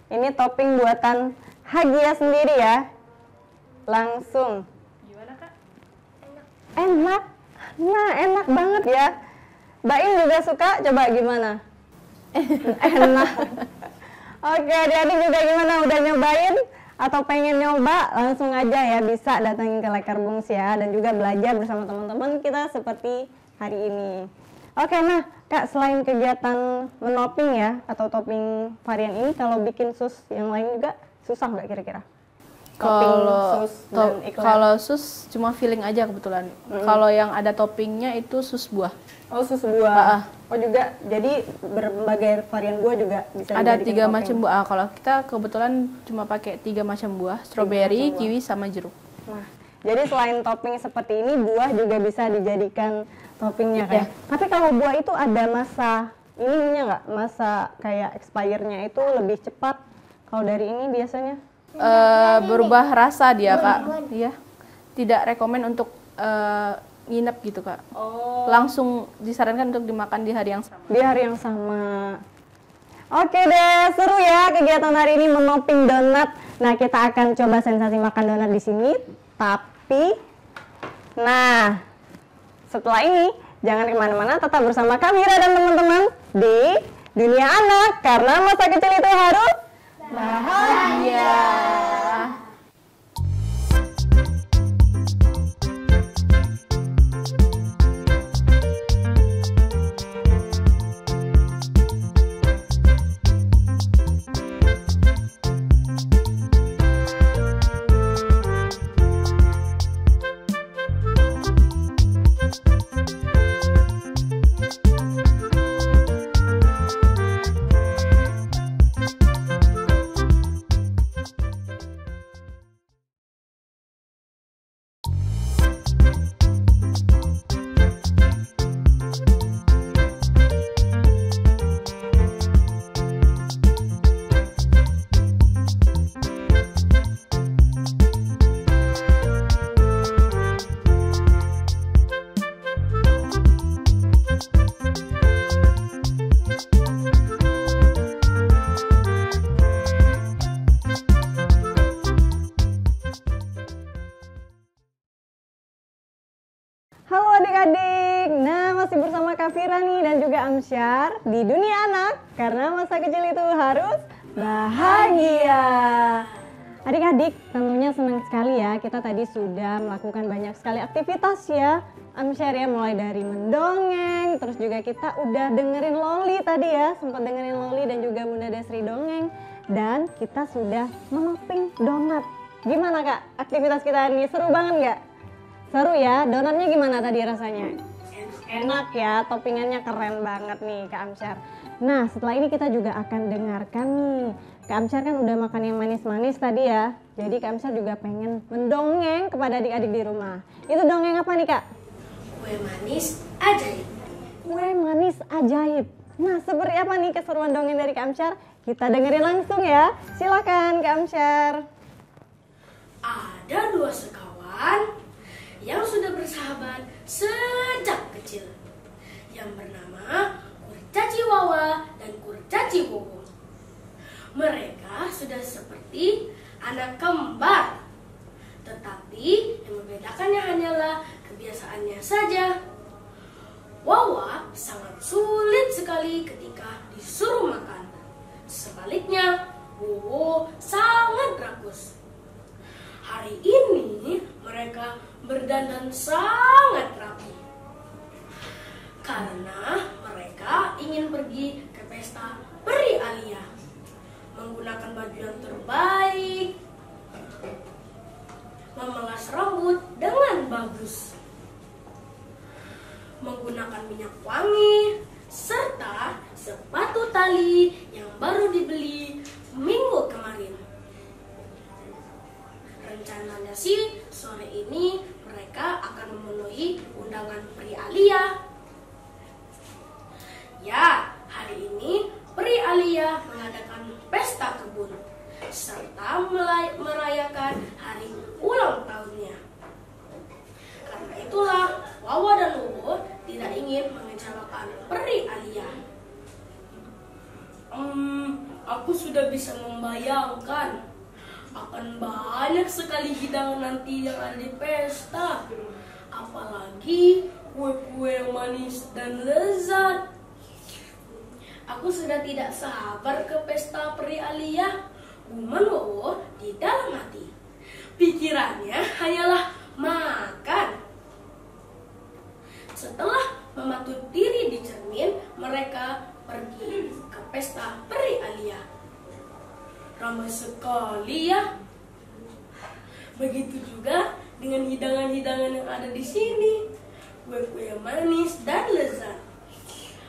Ini topping buatan Hagia sendiri ya. Langsung. Gimana, Kak? Enak. Nah, enak banget ya. Baim juga suka. Coba gimana? Enak. Oke, adik-adik juga gimana? Udah nyobain? Atau pengen nyoba? Langsung aja ya, bisa datangin ke Lakerbung ya. Dan juga belajar bersama teman-teman kita seperti hari ini. Oke, nah Kak, selain kegiatan menoping ya, atau topping varian ini, kalau bikin sus yang lain juga susah nggak kira-kira? Kalau sus cuma filling aja kebetulan. Kalau yang ada toppingnya itu sus buah. Oh, sus buah. Oh juga, jadi berbagai varian buah juga bisa. Ada 3 macam buah. Kalau kita kebetulan cuma pakai 3 macam buah, strawberry, kiwi, sama jeruk. Nah, jadi selain topping seperti ini, buah juga bisa dijadikan toppingnya kan? Tapi kalau buah itu ada masa ininya nggak? Masa kayak expire-nya itu lebih cepat. Kalau dari ini biasanya? Berubah rasa dia, Kak. Iya. Tidak rekomen untuk nginep gitu, Kak. Oh. Langsung disarankan untuk dimakan di hari yang sama. Di hari yang sama. Oke deh, seru ya kegiatan hari ini menoping donat. Nah, kita akan coba sensasi makan donat di sini. Tapi, nah, setelah ini jangan kemana-mana, tetap bersama Kamira dan teman-teman di Dunia Anak, karena masa kecil itu harus bahagia. Halo adik-adik, nah masih bersama Kak Fira nih dan juga Amsyar di Dunia Anak, karena masa kecil itu harus bahagia. Adik-adik tentunya senang sekali ya, kita tadi sudah melakukan banyak sekali aktivitas ya Amsyar ya, mulai dari mendongeng, terus juga kita udah dengerin Loli tadi ya, sempat dengerin Loli dan juga Bunda Desri dongeng, dan kita sudah memapping donat. Gimana Kak aktivitas kita ini, seru banget nggak? Seru ya, donatnya gimana tadi rasanya? Enak ya, toppingannya keren banget nih Kak Amsyar. Nah setelah ini kita juga akan dengarkan nih, Kak Amsyar kan udah makan yang manis-manis tadi ya, jadi Kak Amsyar juga pengen mendongeng kepada adik-adik di rumah. Itu dongeng apa nih Kak? Kue manis ajaib. Kue manis ajaib. Nah seperti apa nih keseruan dongeng dari Kak Amsyar? Kita dengerin langsung ya, silakan Kak Amsyar. Ada dua sekawan yang sudah bersahabat sejak kecil, yang bernama Kurcaci Wawa dan Kurcaci Wowo. Mereka sudah seperti anak kembar, tetapi yang membedakannya hanyalah kebiasaannya saja. Wawa sangat sulit sekali ketika disuruh makan. Sebaliknya, Wowo sangat rakus. Hari ini mereka berdandan sangat rapi karena mereka ingin pergi ke pesta Peri Alia, menggunakan baju yang terbaik, memelas rambut dengan bagus, menggunakan minyak wangi, serta sepatu tali yang baru dibeli minggu kemarin. Rencananya sih sore ini mereka akan memenuhi undangan Peri Alia. Ya, hari ini Peri Alia mengadakan pesta kebun serta merayakan hari ulang tahunnya. Karena itulah Wawa dan Wowo tidak ingin mengecewakan Peri Alia. Aku sudah bisa membayangkan akan banyak sekali hidangan nanti yang ada di pesta. Apalagi kue-kue yang manis dan lezat. Aku sudah tidak sabar ke pesta Peri Alia. Guman Wowo di dalam hati. Pikirannya hanyalah makan. Setelah mematut diri di cermin, mereka pergi ke pesta Peri Alia. Ramai sekali ya. Begitu juga dengan hidangan-hidangan yang ada di sini. Kue-kue yang manis dan lezat.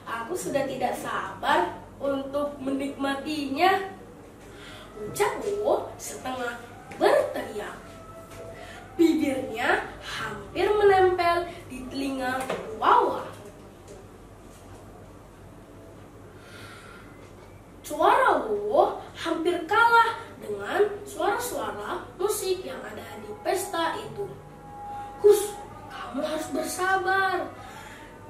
Aku sudah tidak sabar untuk menikmatinya. Ucap Wowo setengah berteriak. Bibirnya hampir menempel di telinga Wawa. Suara Wowo hampir kalah dengan suara-suara musik yang ada di pesta itu. Hus, kamu harus bersabar.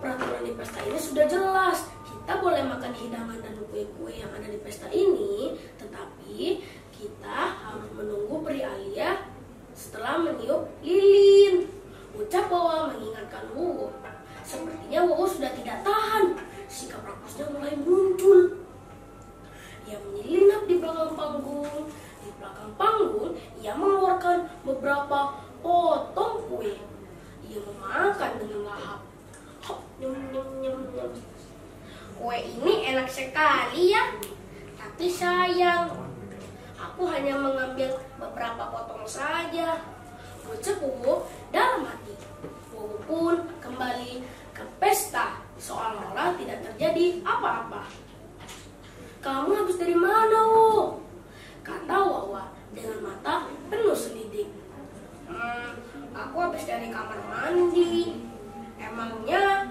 Peraturan di pesta ini sudah jelas. Kita boleh makan hidangan dan kue-kue yang ada di pesta ini, tetapi kita harus menunggu Peri Alia setelah meniup lilin. Ucap Wawa mengingatkan Wowo. Sepertinya Wowo sudah tidak tahan. Sikap rakusnya mulai muncul. Ia menyelinap di belakang panggung. Di belakang panggung, ia mengeluarkan beberapa potong kue. Ia memakan dengan lahap. Hop, nyum, nyum, nyum, nyum. Kue ini enak sekali ya. Tapi sayang, aku hanya mengambil beberapa potong saja. Ucap Wowo dalam hati. Wowo pun kembali ke pesta, seolah-olah tidak terjadi apa-apa. Kamu habis dari mana, Wo? Kata Wawa dengan mata penuh selidik. Aku habis dari kamar mandi. Emangnya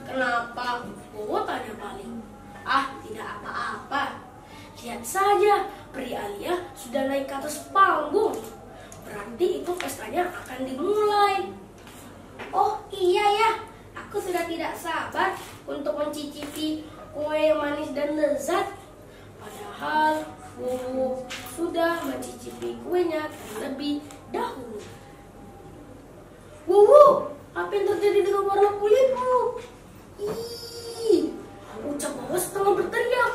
kenapa? Wowo tanya balik. Ah, tidak apa-apa. Lihat saja, Peri Alia sudah naik ke atas panggung. Berarti itu pestanya akan dimulai. Oh iya ya, aku sudah tidak sabar untuk mencicipi kue yang manis dan lezat. Padahal Wowo sudah mencicipi kuenya terlebih dahulu. Wowo, apa yang terjadi dengan warna kulitmu? Ih, ucap Wawa setengah berteriak.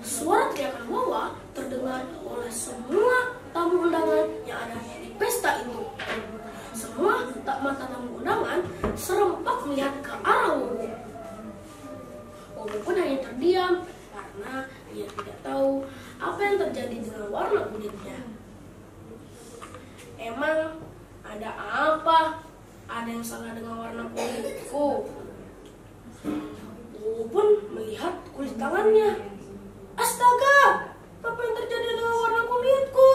Suara teriakan Wawa terdengar oleh semua tamu tamu undangan yang ada di pesta itu. Semua mata tamu undangan serempak melihat ke arah Wowo. Wowo pun hanya terdiam karena ia tidak tahu apa yang terjadi dengan warna kulitnya. Emang ada apa? Ada yang salah dengan warna kulitku? Wowo pun melihat kulit tangannya. Astaga, apa yang terjadi dengan warna kulitku?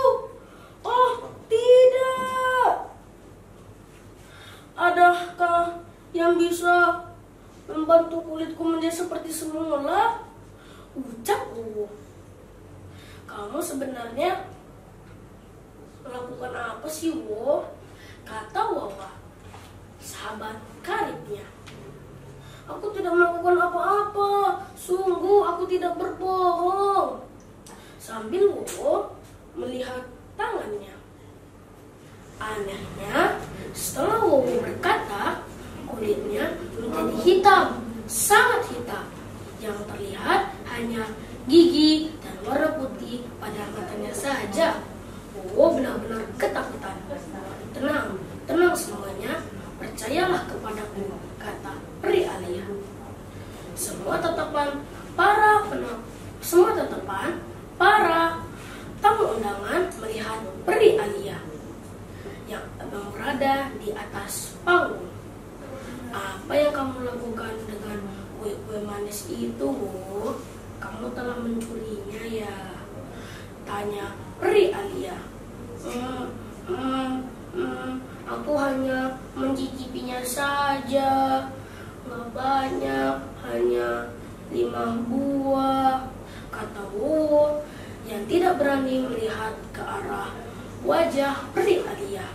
Oh, tidak. Adakah yang bisa membantu kulitku menjadi seperti semula? Ucap Wowo. Kamu sebenarnya melakukan apa sih, Wo? Kata Wawa, sahabat karibnya. Aku tidak melakukan apa-apa. Sungguh aku tidak berbohong. Sambil Wowo melihat tangannya. Anehnya, setelah Wowo berkata, kulitnya menjadi hitam, sangat hitam. Yang terlihat hanya gigi dan warna putih pada matanya saja. Wowo benar-benar ketakutan. Tenang, tenang semuanya. Percayalah kepadaku, kata Peri Alia. Semua tatapan para tamu undangan melihat Peri Alia yang berada di atas panggung. Apa yang kamu lakukan dengan kue-kue manis itu, Wo? Kamu telah mencurinya ya? Tanya Peri Alia. Aku hanya mencicipinya saja. Nggak banyak, hanya 5 buah, kata Wowo yang tidak berani melihat ke arah wajah Peri Alia.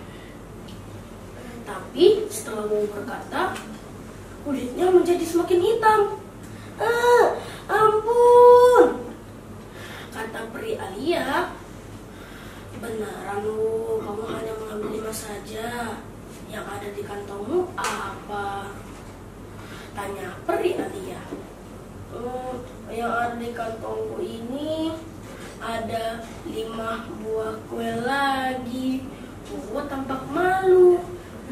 Tapi setelah Wowo berkata, kulitnya menjadi semakin hitam. Ampun, kata Peri Alia. Beneran Wo, kamu hanya mengambil 5 saja. Yang ada di kantongmu apa? Tanya Peri Alia. Yang ada di kantongku ini ada 5 buah kue lagi. Wowo tampak malu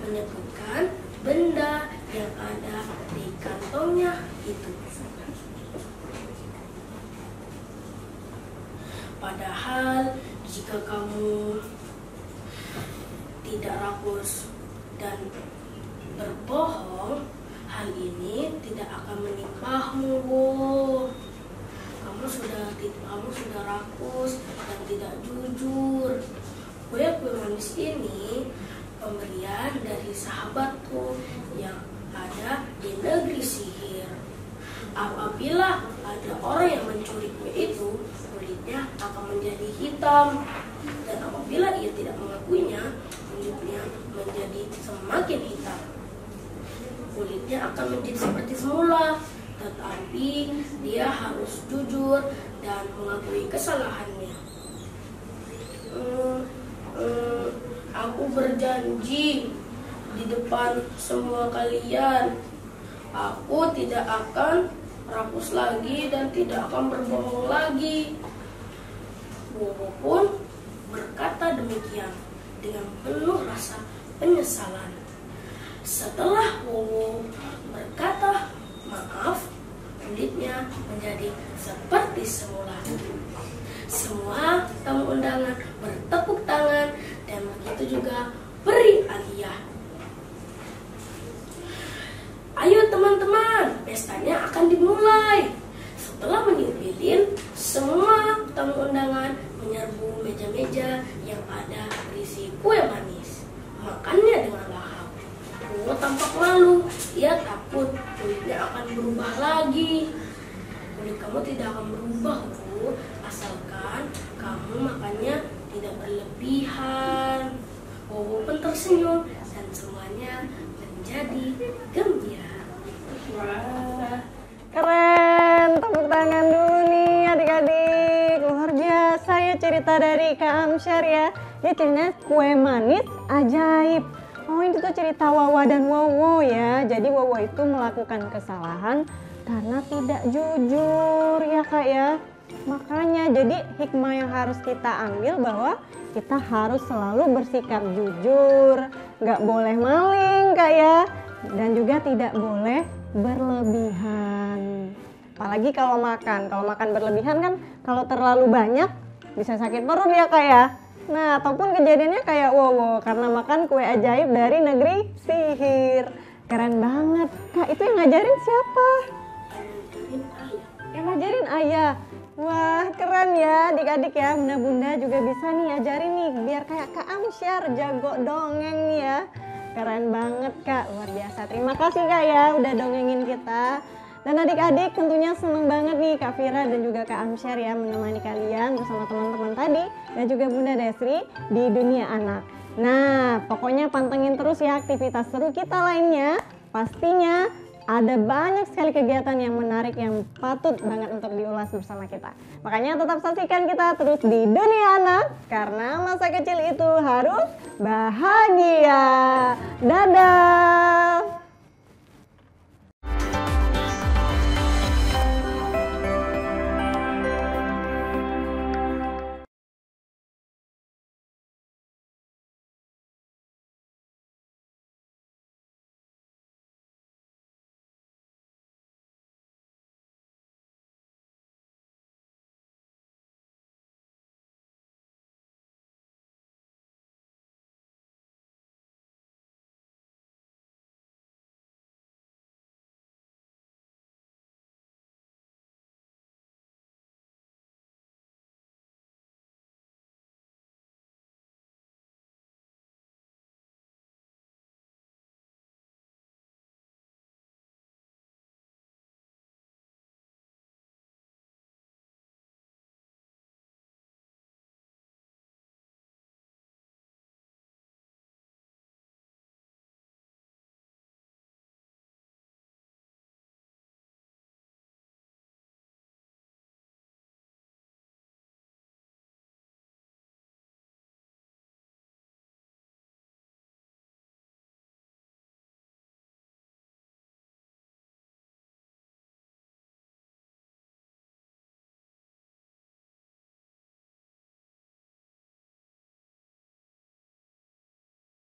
menyebutkan benda yang ada di kantongnya itu. Padahal jika kamu tidak rakus dan berbohong, hal ini tidak akan menimpamu, Wo. Kamu sudah rakus dan tidak jujur. Kue-kue manis ini pemberian dari sahabatku yang ada di negeri sihir. Apabila ada orang yang mencuri kue itu, kulitnya akan menjadi hitam. Dan apabila ia tidak mengakuinya, kulitnya menjadi semakin hitam. Kulitnya akan menjadi seperti semula, tetapi dia harus jujur dan mengakui kesalahannya. Aku berjanji di depan semua kalian, aku tidak akan rakus lagi dan tidak akan berbohong lagi. Wowo pun berkata demikian dengan penuh rasa penyesalan. Setelah Wowo berkata maaf, kulitnya menjadi seperti semula. Semua tamu undangan bertepuk tangan dan begitu juga Peri Alia. Ayo teman-teman, pestanya akan dimulai. Setelah meniup lilin, semua tamu undangan menyerbu meja-meja yang ada berisi kue manis. Makannya dengan lahap. Wowo tampak malu, ia takut kulitnya akan berubah lagi. Kulit kamu tidak akan berubah, Bu, asalkan kamu makannya tidak berlebihan. Wowo pun tersenyum dan semuanya menjadi gembira. Wah, keren. Tepuk tangan dulu nih adik-adik. Luar biasa ya cerita dari Kak Amsyar ya. Dia ceritanya kue manis ajaib. Oh, itu tuh cerita Wawa dan Wowo ya. Jadi Wowo itu melakukan kesalahan karena tidak jujur ya Kak ya. Makanya jadi hikmah yang harus kita ambil bahwa kita harus selalu bersikap jujur, nggak boleh maling Kak ya, dan juga tidak boleh berlebihan. Apalagi kalau makan berlebihan kan kalau terlalu banyak bisa sakit perut ya Kak ya. Nah, ataupun kejadiannya kayak Wowo karena makan kue ajaib dari negeri sihir. Keren banget. Kak, itu yang ngajarin siapa? Yang ngajarin ayah. Wah, keren ya adik-adik ya. Bunda-bunda juga bisa nih ajarin nih biar kayak Kak Amsyar, jago dongeng nih ya. Keren banget Kak, luar biasa. Terima kasih Kak ya udah dongengin kita. Dan adik-adik tentunya seneng banget nih Kak Fira dan juga Kak Amsyar ya menemani kalian bersama teman-teman tadi dan juga Bunda Desri di Dunia Anak. Nah, pokoknya pantengin terus ya aktivitas seru kita lainnya. Pastinya ada banyak sekali kegiatan yang menarik yang patut banget untuk diulas bersama kita. Makanya tetap saksikan kita terus di Dunia Anak karena masa kecil itu harus bahagia. Dadah!